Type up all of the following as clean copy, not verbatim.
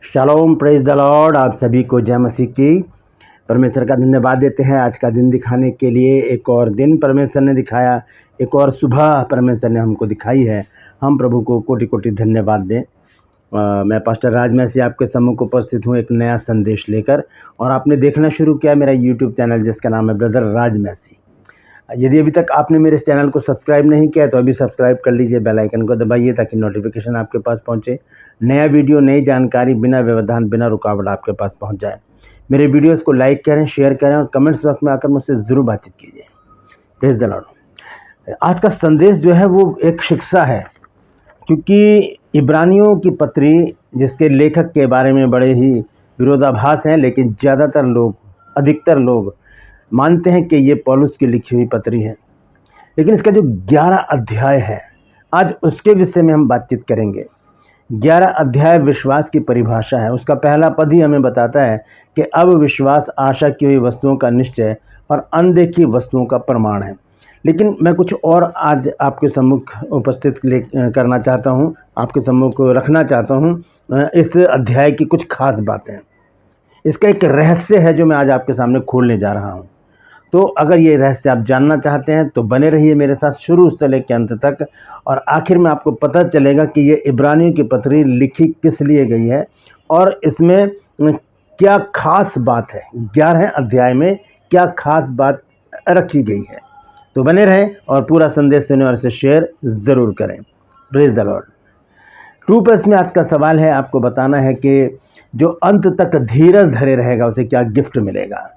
Shalom, praise the Lord. आप सभी को जय मसीह की। परमेश्वर का धन्यवाद देते हैं आज का दिन दिखाने के लिए। एक और दिन परमेश्वर ने दिखाया, एक और सुबह परमेश्वर ने हमको दिखाई है। हम प्रभु को कोटि कोटि धन्यवाद दें। मैं पास्टर राज मैसी आपके सम्मुख उपस्थित हूँ एक नया संदेश लेकर। और आपने देखना शुरू किया मेरा यूट्यूब चैनल जिसका नाम है ब्रदर राज मैसी। यदि अभी तक आपने मेरे इस चैनल को सब्सक्राइब नहीं किया तो अभी सब्सक्राइब कर लीजिए, बेल आइकन को दबाइए ताकि नोटिफिकेशन आपके पास पहुंचे। नया वीडियो, नई जानकारी बिना व्यवधान, बिना रुकावट आपके पास पहुंच जाए। मेरे वीडियोस को लाइक करें, शेयर करें और कमेंट्स बॉक्स में आकर मुझसे ज़रूर बातचीत कीजिए। Praise the Lord. आज का संदेश जो है वो एक शिक्षा है, क्योंकि इब्रानियों की पत्री जिसके लेखक के बारे में बड़े ही विरोधाभास हैं, लेकिन ज़्यादातर लोग, अधिकतर लोग मानते हैं कि ये पौलुस की लिखी हुई पत्री है। लेकिन इसका जो 11 अध्याय है, आज उसके विषय में हम बातचीत करेंगे। 11 अध्याय विश्वास की परिभाषा है। उसका पहला पद ही हमें बताता है कि अब विश्वास आशा की हुई वस्तुओं का निश्चय और अनदेखी वस्तुओं का प्रमाण है। लेकिन मैं कुछ और आज आपके सम्मुख उपस्थित करना चाहता हूँ, आपके सम्मुख रखना चाहता हूँ इस अध्याय की कुछ खास बातें। इसका एक रहस्य है जो मैं आज आपके सामने खोलने जा रहा हूँ। तो अगर ये रहस्य आप जानना चाहते हैं तो बने रहिए मेरे साथ शुरू से लेकर अंत तक, और आखिर में आपको पता चलेगा कि ये इब्रानियों की पत्री लिखी किस लिए गई है और इसमें क्या खास बात है। 11 अध्याय में क्या खास बात रखी गई है। तो बने रहें और पूरा संदेश सुने और इसे शेयर ज़रूर करें। Praise the Lord. True press में आज का सवाल है, आपको बताना है कि जो अंत तक धीरज धरे रहेगा उसे क्या गिफ्ट मिलेगा।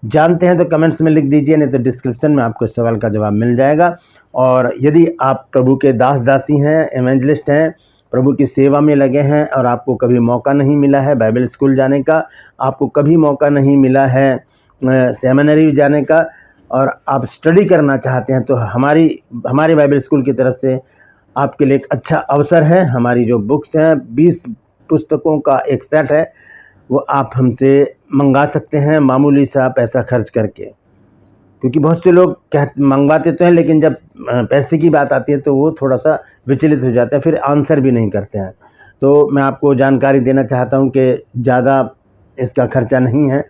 जानते हैं तो कमेंट्स में लिख दीजिए, नहीं तो डिस्क्रिप्शन में आपको इस सवाल का जवाब मिल जाएगा। और यदि आप प्रभु के दास दासी हैं, एवेंजलिस्ट हैं, प्रभु की सेवा में लगे हैं और आपको कभी मौका नहीं मिला है बाइबल स्कूल जाने का, आपको कभी मौका नहीं मिला है सेमिनरी जाने का, और आप स्टडी करना चाहते हैं, तो हमारे बाइबल स्कूल की तरफ से आपके लिए एक अच्छा अवसर है। हमारी जो बुक्स हैं, 20 पुस्तकों का एक सेट है, वो आप हमसे मंगा सकते हैं मामूली सा पैसा खर्च करके। क्योंकि बहुत से लोग मंगवाते तो हैं, लेकिन जब पैसे की बात आती है तो वो थोड़ा सा विचलित हो जाते हैं, फिर आंसर भी नहीं करते हैं। तो मैं आपको जानकारी देना चाहता हूँ कि ज़्यादा इसका खर्चा नहीं है।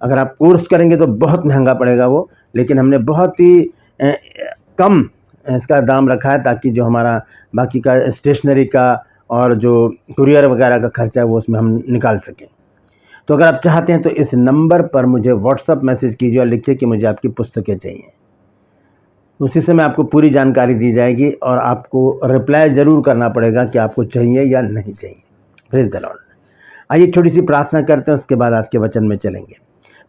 अगर आप कोर्स करेंगे तो बहुत महंगा पड़ेगा वो, लेकिन हमने बहुत ही कम इसका दाम रखा है ताकि जो हमारा बाकी का स्टेशनरी का और जो कुरियर वगैरह का खर्चा है वो उसमें हम निकाल सकें। तो अगर आप चाहते हैं तो इस नंबर पर मुझे व्हाट्सअप मैसेज कीजिए और लिखिए कि मुझे आपकी पुस्तकें चाहिए। उसी से मैं आपको पूरी जानकारी दी जाएगी और आपको रिप्लाई ज़रूर करना पड़ेगा कि आपको चाहिए या नहीं चाहिए। Praise the Lord. आइए छोटी सी प्रार्थना करते हैं, उसके बाद आज के वचन में चलेंगे।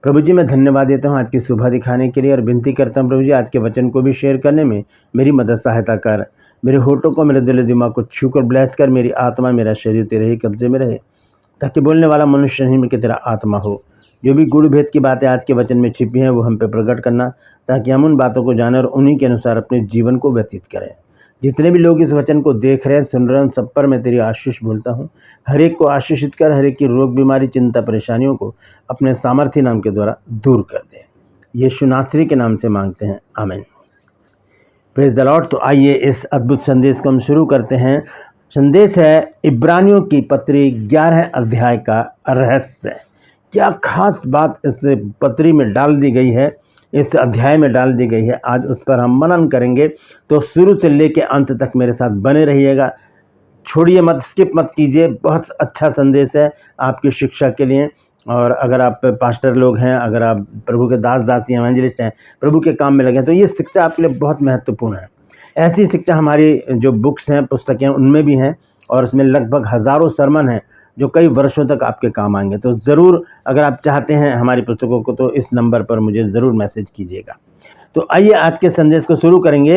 प्रभु जी, मैं धन्यवाद देता हूँ आज की सुबह दिखाने के लिए और विनती करता हूँ प्रभु जी, आज के वचन को भी शेयर करने में मेरी मदद सहायता कर। मेरे होठों को, मेरे दिल दिमाग को छू कर ब्लेस कर। मेरी आत्मा, मेरा शरीर तेरे ही कब्जे में रहे, ताकि बोलने वाला मनुष्य नहीं कि तेरा आत्मा हो। जो भी गुड़ भेद की बातें आज के वचन में छिपी हैं वो हम पे प्रकट करना, ताकि हम उन बातों को जानें और उन्हीं के अनुसार अपने जीवन को व्यतीत करें। जितने भी लोग इस वचन को देख रहे हैं, सुन रहे हैं, सब पर मैं तेरी आशीष बोलता हूँ। हर एक को आशीषित कर, हर एक की रोग बीमारी चिंता परेशानियों को अपने सामर्थ्य नाम के द्वारा दूर कर दे। यीशु नासरी के नाम से मांगते हैं, आमीन। Praise the Lord. तो आइए इस अद्भुत संदेश को हम शुरू करते हैं। संदेश है इब्रानियों की पत्री 11 अध्याय का रहस्य। क्या खास बात इस पत्री में डाल दी गई है, इस अध्याय में डाल दी गई है, आज उस पर हम मनन करेंगे। तो शुरू से लेके अंत तक मेरे साथ बने रहिएगा, छोड़िए मत, स्किप मत कीजिए। बहुत अच्छा संदेश है आपकी शिक्षा के लिए। और अगर आप पास्टर लोग हैं, अगर आप प्रभु के दास दासी एवेंजलिस्ट हैं, प्रभु के काम में लगे हैं, तो ये शिक्षा आपके लिए बहुत महत्वपूर्ण है। ऐसी शिक्षा हमारी जो बुक्स हैं, पुस्तकें, उनमें भी हैं, और उसमें लगभग हज़ारों सरमन हैं जो कई वर्षों तक आपके काम आएंगे। तो ज़रूर अगर आप चाहते हैं हमारी पुस्तकों को, तो इस नंबर पर मुझे ज़रूर मैसेज कीजिएगा। तो आइए आज के संदेश को शुरू करेंगे।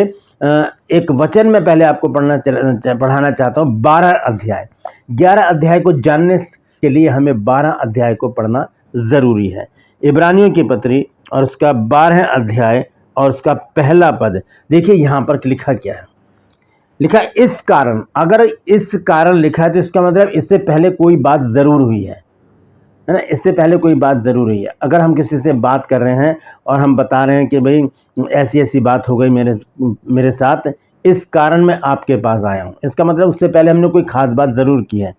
एक वचन में पहले आपको पढ़ाना चाहता हूँ। 12 अध्याय, 11 अध्याय को जानने के लिए हमें 12 अध्याय को पढ़ना ज़रूरी है। इब्रानियों की पत्री और उसका 12 अध्याय और उसका पहला पद देखिए यहाँ पर लिखा क्या है। लिखा इस कारण। अगर इस कारण लिखा है तो इसका मतलब इससे पहले कोई बात ज़रूर हुई है ना। इससे पहले कोई बात ज़रूर हुई है। अगर हम किसी से बात कर रहे हैं और हम बता रहे हैं कि भाई ऐसी ऐसी बात हो गई मेरे साथ, इस कारण मैं आपके पास आया हूँ, इसका मतलब उससे पहले हमने कोई ख़ास बात ज़रूर की है।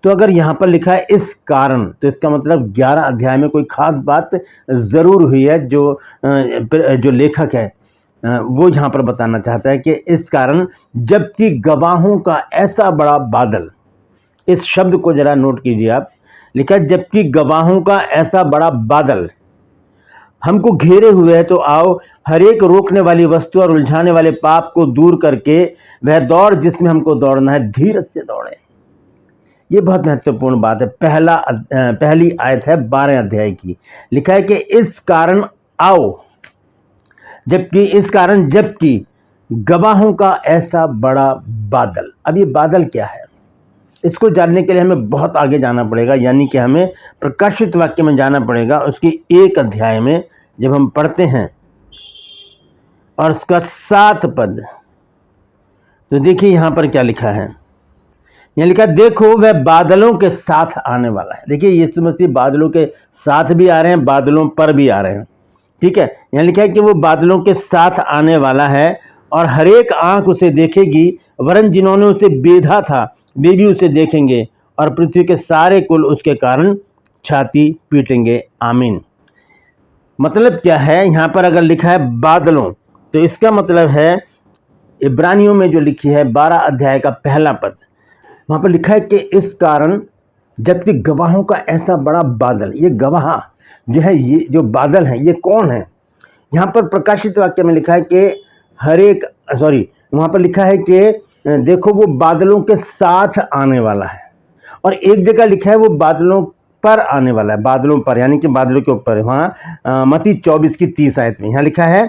तो अगर यहाँ पर लिखा है इस कारण, तो इसका मतलब 11 अध्याय में कोई खास बात ज़रूर हुई है जो लेखक है वो यहाँ पर बताना चाहता है कि इस कारण जबकि गवाहों का ऐसा बड़ा बादल, इस शब्द को जरा नोट कीजिए आप, लिखा है जबकि गवाहों का ऐसा बड़ा बादल हमको घेरे हुए है, तो आओ हर एक रोकने वाली वस्तु और उलझाने वाले पाप को दूर करके वह दौड़ जिसमें हमको दौड़ना है धीरज से दौड़े। ये बहुत महत्वपूर्ण बात है। पहली आयत है 12 अध्याय की, लिखा है कि इस कारण आओ, जबकि गवाहों का ऐसा बड़ा बादल। अब ये बादल क्या है, इसको जानने के लिए हमें बहुत आगे जाना पड़ेगा, यानी कि हमें प्रकाशित वाक्य में जाना पड़ेगा। उसकी 1 अध्याय में जब हम पढ़ते हैं और उसका 7 पद, तो देखिए यहां पर क्या लिखा है। यहां लिखा देखो वह बादलों के साथ आने वाला है। देखिए यीशु मसीह बादलों के साथ भी आ रहे हैं, बादलों पर भी आ रहे हैं, ठीक है। यहां लिखा है कि वो बादलों के साथ आने वाला है और हर एक आंख उसे देखेगी, वरन जिन्होंने उसे बेधा था वे भी उसे देखेंगे और पृथ्वी के सारे कुल उसके कारण छाती पीटेंगे। आमीन। मतलब क्या है, यहां पर अगर लिखा है बादलों, तो इसका मतलब है इब्रानियों में जो लिखी है 12 अध्याय का पहला पद, वहां पर लिखा है कि इस कारण जबकि गवाहों का ऐसा बड़ा बादल। ये गवाह जो है, ये जो बादल है, ये कौन है? यहाँ पर प्रकाशित वाक्य में लिखा है कि वहाँ पर लिखा है कि देखो वो बादलों के साथ आने वाला है, और एक जगह लिखा है वो बादलों पर आने वाला है, बादलों पर यानी कि बादलों के ऊपर। वहाँ मत्ती 24 की 30 आयत में यहाँ लिखा है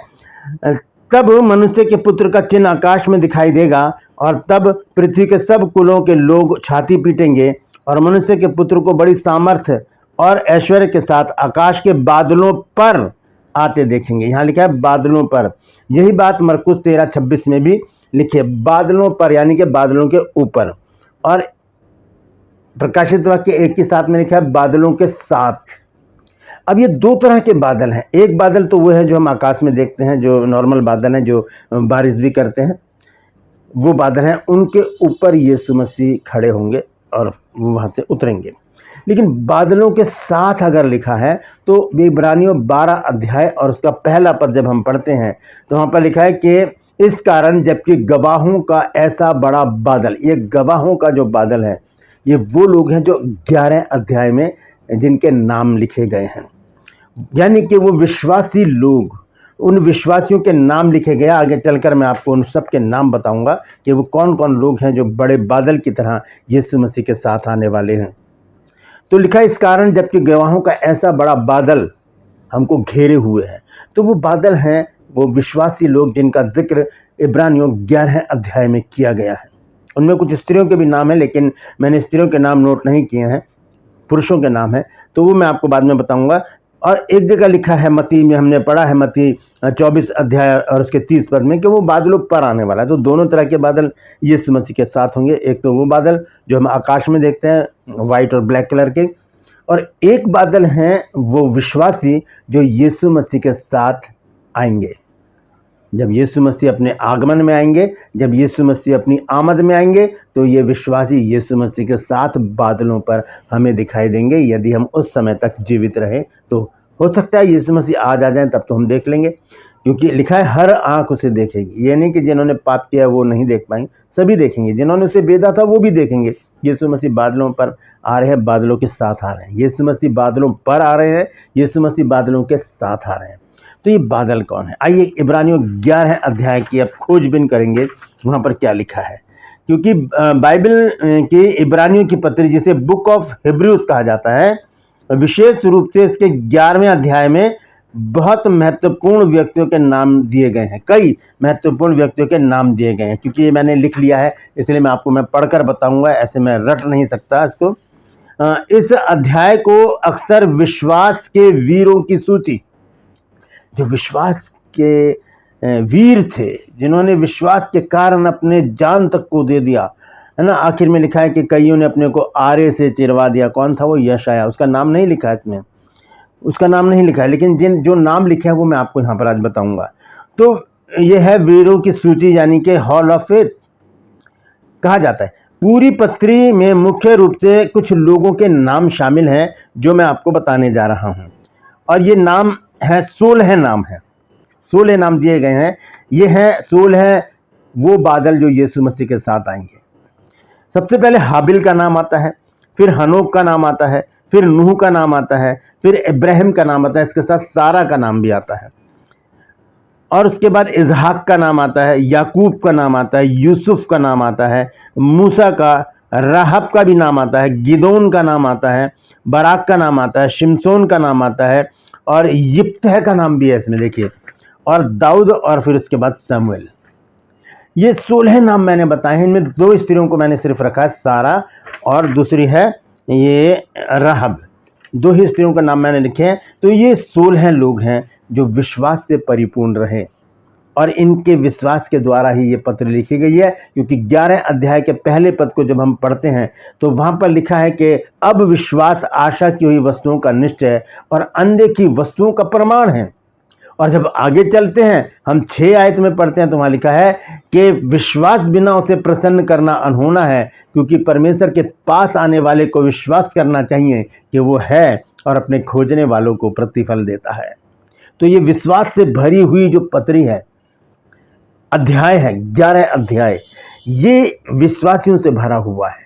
तब मनुष्य के पुत्र का चिन्ह आकाश में दिखाई देगा और तब पृथ्वी के सब कुलों के लोग छाती पीटेंगे और मनुष्य के पुत्र को बड़ी सामर्थ्य और ऐश्वर्य के साथ आकाश के बादलों पर आते देखेंगे। यहाँ लिखा है बादलों पर। यही बात मरकुस 13:26 में भी लिखी है, बादलों पर यानी कि बादलों के ऊपर। और प्रकाशित वाक्य 1:7 में लिखा है बादलों के साथ। अब ये 2 तरह के बादल हैं। एक बादल तो वो है जो हम आकाश में देखते हैं, जो नॉर्मल बादल हैं, जो बारिश भी करते हैं, वो बादल हैं। उनके ऊपर यीशु मसीह खड़े होंगे और वहाँ से उतरेंगे। लेकिन बादलों के साथ अगर लिखा है तो इब्रानियों 12 अध्याय और उसका पहला पद जब हम पढ़ते हैं तो वहाँ पर लिखा है कि इस कारण जबकि गवाहों का ऐसा बड़ा बादल। ये गवाहों का जो बादल है, ये वो लोग हैं जो 11 अध्याय में जिनके नाम लिखे गए हैं, यानी कि वो विश्वासी लोग, उन विश्वासियों के नाम लिखे गए। आगे चलकर मैं आपको उन सब के नाम बताऊंगा कि वो कौन कौन लोग हैं जो बड़े बादल की तरह यीशु मसीह के साथ आने वाले हैं। तो लिखा है इस कारण जबकि गवाहों का ऐसा बड़ा बादल हमको घेरे हुए है। तो वो बादल हैं वो विश्वासी लोग जिनका जिक्र इब्रानियों 11 अध्याय में किया गया है। उनमें कुछ स्त्रियों के भी नाम है, लेकिन मैंने स्त्रियों के नाम नोट नहीं किए हैं, पुरुषों के नाम है, तो वो मैं आपको बाद में बताऊंगा। और एक जगह लिखा है मत्ती में, हमने पढ़ा है मत्ती 24 अध्याय और उसके 30 पद में कि वो बादलों पर आने वाला है। तो दोनों तरह के बादल यीशु मसीह के साथ होंगे। एक तो वो बादल जो हम आकाश में देखते हैं वाइट और ब्लैक कलर के, और एक बादल हैं वो विश्वासी जो यीशु मसीह के साथ आएंगे। जब यीशु मसीह अपने आगमन में आएंगे, जब यीशु मसीह अपनी आमद में आएंगे, तो ये विश्वासी यीशु मसीह के साथ बादलों पर हमें दिखाई देंगे। यदि हम उस समय तक जीवित रहे तो हो सकता है यीशु मसीह आज आ जाएं, तब तो हम देख लेंगे, क्योंकि लिखा है हर आंख उसे देखेगी। ये नहीं कि जिन्होंने पाप किया वो नहीं देख पाएंगे, सभी देखेंगे। जिन्होंने उसे बेधा था वो भी देखेंगे। यीशु मसीह बादलों पर आ रहे हैं, बादलों के साथ आ रहे हैं। यीशु मसीह बादलों पर आ रहे हैं, यीशु मसीह बादलों के साथ आ रहे हैं। तो ये बादल कौन है? आइए इब्रानियों 11 अध्याय की अब खोजबीन करेंगे, वहाँ पर क्या लिखा है। क्योंकि बाइबल की इब्रानियों की पत्री, जिसे बुक ऑफ हिब्रूज कहा जाता है, विशेष रूप से इसके 11वें अध्याय में बहुत महत्वपूर्ण व्यक्तियों के नाम दिए गए हैं। कई महत्वपूर्ण व्यक्तियों के नाम दिए गए हैं। क्योंकि ये मैंने लिख लिया है, इसलिए मैं पढ़कर बताऊंगा, ऐसे मैं रट नहीं सकता इसको। इस अध्याय को अक्सर विश्वास के वीरों की सूची, जो विश्वास के वीर थे, जिन्होंने विश्वास के कारण अपने जान तक को दे दिया, है ना। आखिर में लिखा है कि कईयों ने अपने को आरे से चिरवा दिया। कौन था वो? यशायाह। उसका नाम नहीं लिखा है इसमें, उसका नाम नहीं लिखा है, लेकिन जो नाम लिखे हैं वो मैं आपको यहाँ पर आज बताऊंगा। तो ये है वीरों की सूची, यानी कि हॉल ऑफ फेथ कहा जाता है। पूरी पत्री में मुख्य रूप से कुछ लोगों के नाम शामिल हैं जो मैं आपको बताने जा रहा हूं, और ये नाम है 16 नाम है, 16 नाम दिए गए हैं। ये हैं 16 वो बादल जो यीशु मसीह के साथ आएंगे। सबसे पहले हाबिल का नाम आता है, फिर हनोक का नाम आता है, फिर नूह का नाम आता है, फिर इब्राहिम का नाम आता है, इसके साथ सारा का नाम भी आता है, और उसके बाद इजहाक का नाम आता है, याकूब का नाम आता है, यूसुफ का नाम आता है, मूसा का, राहब का भी नाम आता है, गिदोन का नाम आता है, बराक का नाम आता है, शिमशोन का नाम आता है, और यिप्तह का नाम भी है इसमें देखिए, और दाऊद, और फिर उसके बाद शमूएल। ये 16 नाम मैंने बताए हैं। इनमें 2 स्त्रियों को मैंने सिर्फ रखा है, सारा और दूसरी है ये राहब। 2 ही स्त्रियों का नाम मैंने लिखे हैं। तो ये 16 लोग हैं जो विश्वास से परिपूर्ण रहे, और इनके विश्वास के द्वारा ही ये पत्र लिखी गई है। क्योंकि 11 अध्याय के पहले पद को जब हम पढ़ते हैं तो वहाँ पर लिखा है कि अब विश्वास आशा की हुई वस्तुओं का निश्चय और अनदेखी वस्तुओं का प्रमाण है। और जब आगे चलते हैं हम 6 आयत में पढ़ते हैं तो वहाँ लिखा है कि विश्वास बिना उसे प्रसन्न करना अनहोना है, क्योंकि परमेश्वर के पास आने वाले को विश्वास करना चाहिए कि वो है और अपने खोजने वालों को प्रतिफल देता है। तो ये विश्वास से भरी हुई जो पत्री है, अध्याय है, 11 अध्याय, ये विश्वासियों से भरा हुआ है।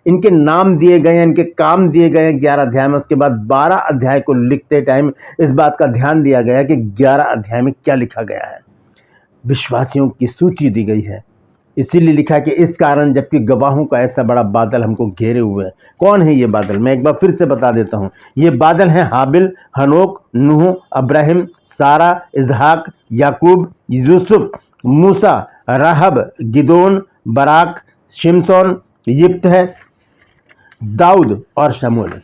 इनके नाम दिए गए हैं, इनके काम दिए गए हैं 11 अध्याय में। उसके बाद 12 अध्याय को लिखते टाइम इस बात का ध्यान दिया गया कि 11 अध्याय में क्या लिखा गया है। विश्वासियों की सूची दी गई है। इसीलिए लिखा है कि इस कारण जबकि गवाहों का ऐसा बड़ा बादल हमको घेरे हुए है। कौन है ये बादल? मैं एक बार फिर से बता देता हूँ। ये बादल हैं हाबिल, हनोक, नूह, अब्राहिम, सारा, इजहाक, याकूब, यूसुफ, मूसा, राहब, गिदोन, बराक, शिमशोन, यिप्तह, दाऊद और शमूएल।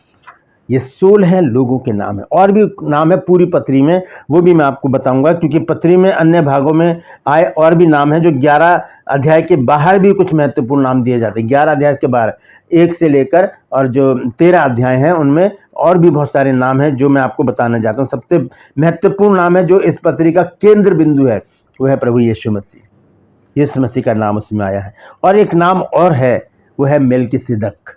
ये 16 लोगों के नाम है। और भी नाम है पूरी पत्री में, वो भी मैं आपको बताऊंगा, क्योंकि पत्री में अन्य भागों में आए और भी नाम है जो 11 अध्याय के बाहर भी कुछ महत्वपूर्ण नाम दिए जाते हैं। 11 अध्याय के बाहर 1 से लेकर और जो 13 अध्याय हैं उनमें और भी बहुत सारे नाम हैं जो मैं आपको बताना चाहता हूँ। सबसे महत्वपूर्ण नाम है जो इस पत्री का केंद्र बिंदु है, वो है प्रभु यीशु मसीह। यीशु मसीह का नाम उसमें आया है। और एक नाम और है, वो है मेलकिसिदक,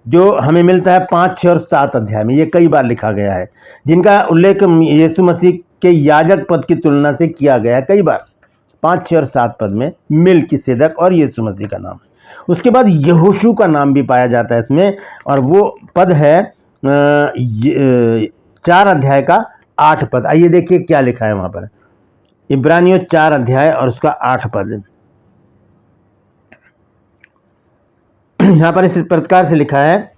जो हमें मिलता है 5, 6 और 7 अध्याय में। ये कई बार लिखा गया है, जिनका उल्लेख यीशु मसीह के याजक पद की तुलना से किया गया है कई बार। 5, 6 और 7 पद में मेलकिसिदक और यीशु मसीह का नाम। उसके बाद यहोशू का नाम भी पाया जाता है इसमें, और वो पद है 4 अध्याय का 8 पद। आइए देखिए क्या लिखा है वहां पर। इब्रानियों 4 अध्याय और उसका 8 पद। यहाँ पर इस प्रकार से लिखा है,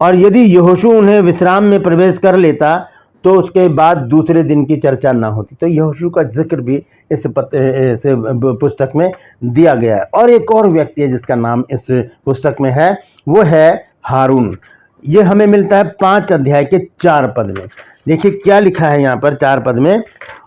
और यदि यहोशू उन्हें विश्राम में प्रवेश कर लेता तो उसके बाद दूसरे दिन की चर्चा ना होती। तो यहोशू का जिक्र भी इस पुस्तक में दिया गया है। और एक और व्यक्ति है जिसका नाम इस पुस्तक में है, वो है हारून। ये हमें मिलता है 5 अध्याय के 4 पद में। देखिए क्या लिखा है यहाँ पर 4 पद में,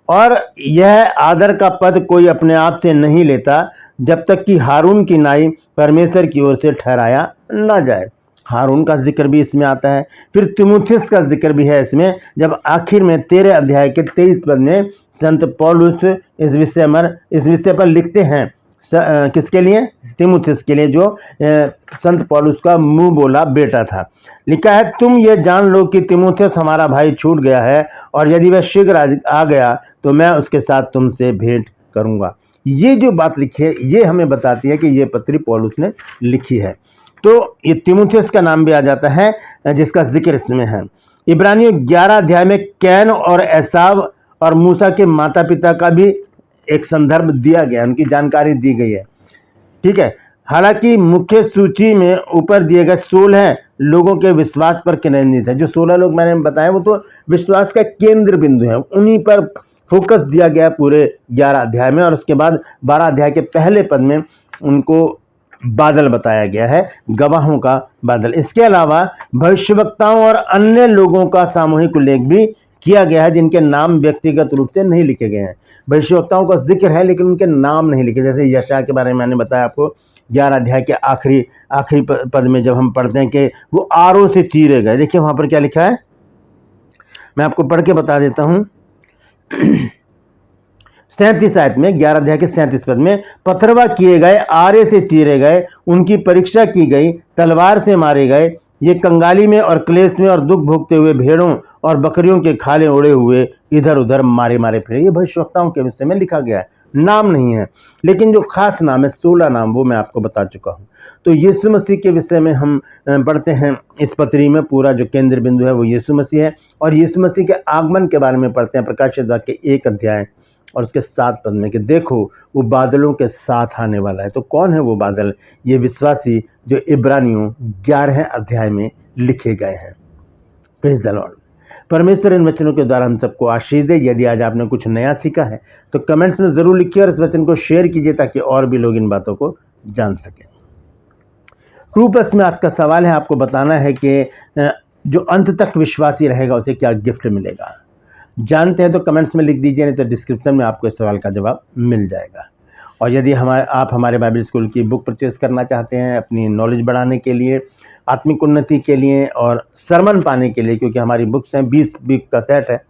और यह आदर का पद कोई अपने आप से नहीं लेता जब तक कि हारून की नाई परमेश्वर की ओर से ठहराया ना जाए। हारून का जिक्र भी इसमें आता है। फिर तीमुथियुस का जिक्र भी है इसमें, जब आखिर में 13 अध्याय के 23 पद में संत पौलुस इस विषय पर लिखते हैं। किसके लिए? तीमुथियुस के लिए, जो संत पौलुस का मुंह बोला बेटा था। लिखा है, तुम ये जान लो कि तीमुथियुस हमारा भाई छूट गया है, और यदि वह शीघ्र आ गया तो मैं उसके साथ तुमसे भेंट करूंगा। ये जो बात लिखी है ये हमें बताती है कि ये पत्री पौलुस ने लिखी है। तो ये तीमुथियुस का नाम भी आ जाता है जिसका जिक्र इसमें है। इब्रानियों 11 अध्याय में कैन और एसाव और मूसा के माता पिता का भी एक संदर्भ दिया गया, उनकी जानकारी दी गई है। ठीक है। हालांकि मुख्य सूची में ऊपर दिए गए 16 लोगों के विश्वास पर केंद्रित है। जो 16 लोग मैंने बताए वो तो विश्वास का केंद्र बिंदु है, उन्हीं पर फोकस दिया गया पूरे 11 अध्याय में। और उसके बाद 12 अध्याय के पहले पद में उनको बादल बताया गया है, गवाहों का बादल। इसके अलावा भविष्यवक्ताओं और अन्य लोगों का सामूहिक उल्लेख भी किया गया है, जिनके नाम व्यक्तिगत रूप से नहीं लिखे गए हैं। भविष्यवक्ताओं का जिक्र है लेकिन उनके नाम नहीं लिखे। जैसे यशायाह के बारे में मैंने बताया आपको, 11 अध्याय के आखिरी पद में जब हम पढ़ते हैं कि वो आरों से चीरे गए। देखिए वहां पर क्या लिखा है, मैं आपको पढ़ के बता देता हूं। 37 आयत में 11 अध्याय के 37 पद में, पथरवा किए गए, आरे से चीरे गए, उनकी परीक्षा की गई, तलवार से मारे गए, ये कंगाली में और क्लेश में और दुख भोगते हुए भेड़ों और बकरियों के खाले उड़े हुए इधर उधर मारे मारे फिरे। ये भविष्यवक्ताओं के विषय में लिखा गया है, नाम नहीं है, लेकिन जो खास नाम है 16 नाम वो मैं आपको बता चुका हूँ। तो यीशु मसीह के विषय में हम पढ़ते हैं इस पत्री में। पूरा जो केंद्र बिंदु है वो यीशु मसीह है, और यीशु मसीह के आगमन के बारे में पढ़ते हैं प्रकाशित वाक्य 1 अध्याय और उसके 7 पद में कि देखो वो बादलों के साथ आने वाला है। तो कौन है वो बादल? ये विश्वासी जो इब्रानियों 11 अध्याय में लिखे गए हैं। Praise the Lord. परमेश्वर इन वचनों के द्वारा हम सबको आशीष दे। यदि आज आपने कुछ नया सीखा है तो कमेंट्स में ज़रूर लिखिए और इस वचन को शेयर कीजिए ताकि और भी लोग इन बातों को जान सकें। ट्रू प्लस में आज का सवाल है, आपको बताना है कि जो अंत तक विश्वासी रहेगा उसे क्या गिफ्ट मिलेगा। जानते हैं तो कमेंट्स में लिख दीजिए, नहीं तो डिस्क्रिप्शन में आपको इस सवाल का जवाब मिल जाएगा। और यदि आप हमारे बाइबल स्कूल की बुक परचेज करना चाहते हैं अपनी नॉलेज बढ़ाने के लिए, आत्मिक उन्नति के लिए और सरमन पाने के लिए, क्योंकि हमारी बुक्स हैं 20 बुक का सेट है,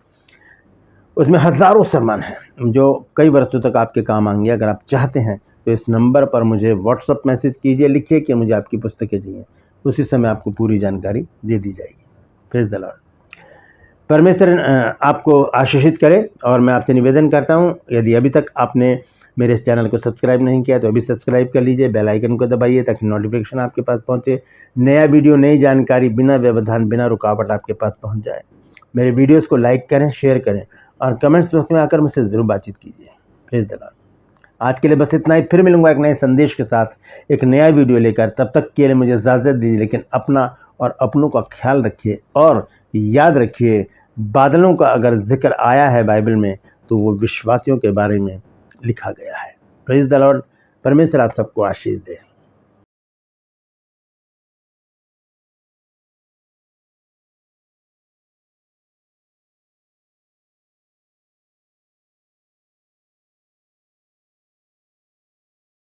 उसमें हज़ारों सरमन हैं जो कई वर्षों तक आपके काम आएंगे। अगर आप चाहते हैं तो इस नंबर पर मुझे व्हाट्सअप मैसेज कीजिए, लिखिए कि मुझे आपकी पुस्तकें चाहिए, उसी समय आपको पूरी जानकारी दे दी जाएगी। Praise the Lord. परमेश्वर आपको आशीषित करे। और मैं आपसे निवेदन करता हूं, यदि अभी तक आपने मेरे इस चैनल को सब्सक्राइब नहीं किया तो अभी सब्सक्राइब कर लीजिए, बेल आइकन को दबाइए ताकि नोटिफिकेशन आपके पास पहुंचे, नया वीडियो नई जानकारी बिना व्यवधान बिना रुकावट आपके पास पहुंच जाए। मेरे वीडियोस को लाइक करें, शेयर करें और कमेंट्स बॉक्स में आकर मुझसे ज़रूर बातचीत कीजिए। Praise the Lord. आज के लिए बस इतना ही, फिर मिलूंगा एक नए संदेश के साथ एक नया वीडियो लेकर। तब तक के लिए मुझे इजाज़त दीजिए, लेकिन अपना और अपनों का ख्याल रखिए और याद रखिए बादलों का अगर जिक्र आया है बाइबल में तो वो विश्वासियों के बारे में लिखा गया है। Praise the Lord. परमेश्वर आप सबको आशीष दे।